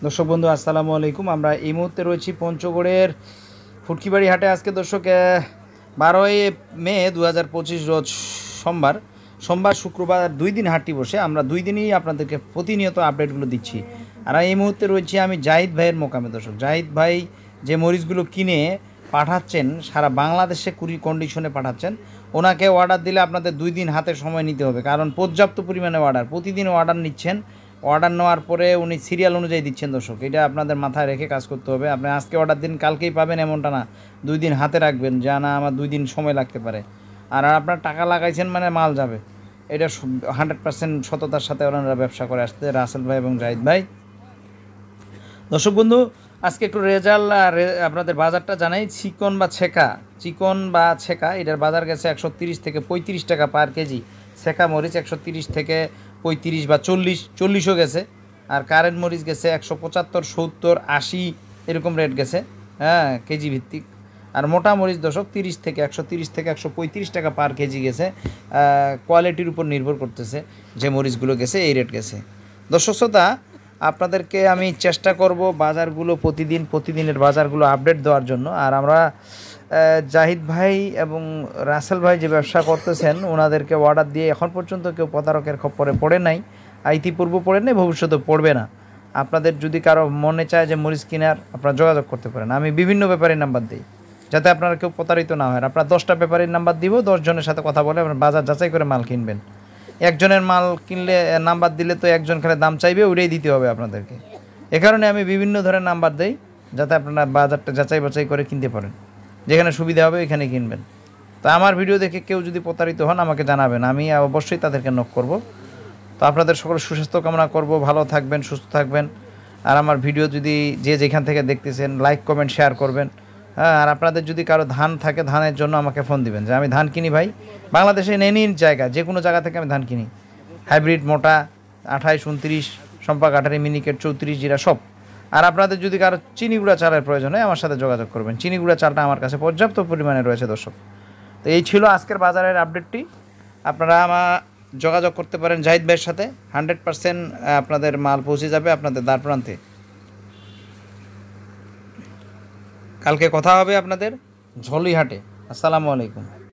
দর্শক বন্ধু আসসালামু আলাইকুম। আমরা এই মুহূর্তে রয়েছি পঞ্চগড়ের ফুটকিবাড়ি হাটে। আজকে দর্শক 12 মে 2025 রোজ সোমবার। শুক্রবার 2 দিন হাটটি বসে। আমরা 2 দিনই আপনাদেরকে প্রতিনিয়ত আপডেটগুলো দিচ্ছি। আর এই মুহূর্তে রয়েছি আমি জাহিদ ভাইয়ের মোকামে। দর্শক, জাহিদ ভাই যে মরিচগুলো কিনে পাঠাচ্ছেন সারা বাংলাদেশে কন্ডিশনে পাঠাচ্ছেন। ওনাকে অর্ডার দিলে আপনাদের 2 দিন হাতে সময় নিতে হবে, কারণ পর্যাপ্ত পরিমাণে অর্ডার, প্রতিদিন অর্ডার নিচ্ছেন। অর্ডার নেওয়ার পরে উনি সিরিয়াল অনুযায়ী দিচ্ছেন। দর্শক, এটা আপনাদের মাথায় রেখে কাজ করতে হবে। আপনি আজকে অর্ডার দিন, কালকেই পাবেন এমনটা না। 2 দিন হাতে রাখবেন, যা না আমার 2 দিন সময় লাগতে পারে। আর আপনার টাকা লাগাইছেন মানে মাল যাবে, এটা 100% সততার সাথে ওনারা ব্যবসা করে আসছে রাসেল ভাই এবং জাহিদ ভাই। দর্শক বন্ধু, আজকে একটু রেজাল্ট আপনাদের বাজারটা জানাই। চিকন বা ছেঁকা এটার বাজার গেছে 130 থেকে 35 টাকা পার কেজি। ছেঁকা মরিচ 130 থেকে 35 বা 40ও গেছে। আর কারেন্ট মরিচ গেছে 175, 70, 80 এরকম রেট গেছে, হ্যাঁ, কেজি ভিত্তিক। আর মোটা মরিচ দর্শক 130 থেকে 135 টাকা পার কেজি গেছে। কোয়ালিটির উপর নির্ভর করতেছে যে মরিচগুলো গেছে, এই রেট গেছে। দর্শক শ্রোতা, আপনাদেরকে আমি চেষ্টা করব বাজারগুলো প্রতিদিনের বাজারগুলো আপডেট দেওয়ার জন্য। আর আমরা জাহিদ ভাই এবং রাসেল ভাই যে ব্যবসা করতেছেন, ওনাদেরকে অর্ডার দিয়ে এখন পর্যন্ত কেউ প্রতারকের খপ্পরে পড়ে নাই, ইতিপূর্ব পড়ে নাই, ভবিষ্যতে পড়বে না। আপনাদের যদি কারো মনে চায় যে মরিচ কেনার, আপনারা যোগাযোগ করতে পারেন। আমি বিভিন্ন ব্যাপারীর নাম্বার দিই, যাতে আপনারা কেউ প্রতারিত না হয়। আপনার 10টা ব্যাপারীর নাম্বার দিব, 10 জনের সাথে কথা বলে আপনার বাজার যাচাই করে মাল কিনবেন। একজনের মাল কিনলে নাম্বার দিলে তো একজন খালি দাম চাইবে, ওইটাই দিতে হবে আপনাদেরকে। এ কারণে আমি বিভিন্ন ধরনের নাম্বার দেই, যাতে আপনারা বাজারটা যাচাই বাছাই করে কিনতে পারেন। যেখানে সুবিধা হবে ওইখানে কিনবেন। তো আমার ভিডিও দেখে কেউ যদি প্রতারিত হন, আমাকে জানাবেন, আমি অবশ্যই তাদেরকে নক করব। তো আপনাদের সকলের সুস্বাস্থ্য কামনা করব, ভালো থাকবেন, সুস্থ থাকবেন। আর আমার ভিডিও যদি যে যেখান থেকে দেখতেছেন, লাইক কমেন্ট শেয়ার করবেন। হ্যাঁ, আর আপনাদের যদি কারো ধান থাকে, ধানের জন্য আমাকে ফোন দিবেন, যে আমি ধান কিনি ভাই, বাংলাদেশে এনি জায়গা, যে কোনো জায়গা থেকে আমি ধান কিনি। হাইব্রিড, মোটা, 28, 29, সম্পা কাঠারি, মিনিকেট, 34, জিরা সব। আর আপনাদের যদি কারো চিনি গুঁড়া চালের প্রয়োজন হয়, আমার সাথে যোগাযোগ করবেন। চিনি গুঁড়া চালটা আমার কাছে পর্যাপ্ত পরিমাণে রয়েছে দর্শক। তো এই ছিল আজকের বাজারের আপডেটটি। আপনারা আমার যোগাযোগ করতে পারেন জাহিদ ভাইয়ের সাথে। 100% আপনাদের মাল পৌঁছে যাবে আপনাদের দ্বার প্রান্তে। কালকে কথা হবে আপনাদের ঝলিহাটে। আসসালামু আলাইকুম।